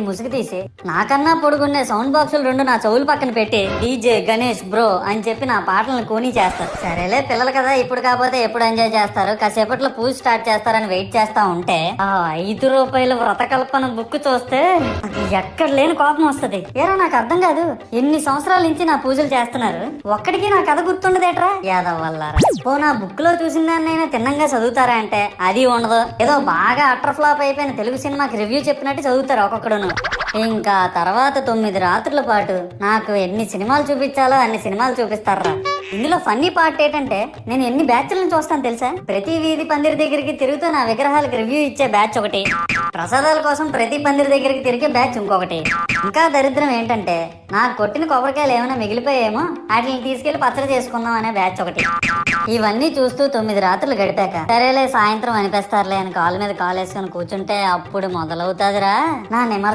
ముసుగు తీసి నాకన్నా పొడుగుండే సౌండ్ బాక్సులు 2 నా చెవులు పక్కన పెట్టి డీజే గణేష్ బ్రో అని చెప్పి నా పాటలను కూని చేస్తారు. సరేలే పిల్లలు కదా, ఇప్పుడు కాకపోతే ఎప్పుడు ఎంజాయ్ చేస్తారు, కాసేపట్లో పూజ స్టార్ట్ చేస్తారని వెయిట్ చేస్తా ఉంటే ఆ 5 రూపాయల వ్రతకల్పన బుక్ చూస్తే ఎక్కడ లేని కోపం వస్తుంది. ఏరా నాకు అర్థం కాదు, ఎన్ని సంవత్సరాల నుంచి నా పూజలు చేస్తున్నారు, ఒక్కడికి నా కథ గుర్తుండదేట్రా యాదవ్ వల్లారా. ఓ నా బుక్ లో చూసిన దాన్నైనా తిన్నంగా చదువుతారా అంటే అది ఉండదు. ఏదో బాగా అటర్ ఫ్లాప్ అయిపోయిన తెలుగు సినిమాకి రివ్యూ చెప్పినట్టు చదువుతారు ఒక్కొక్కడును. ఇంకా తర్వాత 9 రాత్రుల పాటు నాకు ఎన్ని సినిమాలు చూపించాలో అన్ని సినిమాలు చూపిస్తారా. ఇందులో ఫన్నీ పార్ట్ ఏంటంటే నేను ఎన్ని బ్యాచ్లను చూస్తాను తెలుసా. ప్రతి వీధి పందిరి దగ్గరికి తిరుగుతూ నా విగ్రహాలకు రివ్యూ ఇచ్చే బ్యాచ్ ఒకటి, ప్రసాదాల కోసం ప్రతి పందిరి దగ్గరికి తిరిగే బ్యాచ్ ఇంకొకటి, ఇంకా దరిద్రం ఏంటంటే నాకు కొట్టిన కొబ్బరికాయలు ఏమైనా మిగిలిపోయేమో వాటిని తీసుకెళ్లి పచ్చడి చేసుకుందాం అనే బ్యాచ్ ఒకటి. ఇవన్నీ చూస్తూ 9 రాత్రులు గడిపాక సరేలే సాయంత్రం అనిపిస్తారులే అని కాలు మీద కాలు వేసుకొని కూర్చుంటే అప్పుడు మొదలవుతాదిరా నా నిమజ్జనం.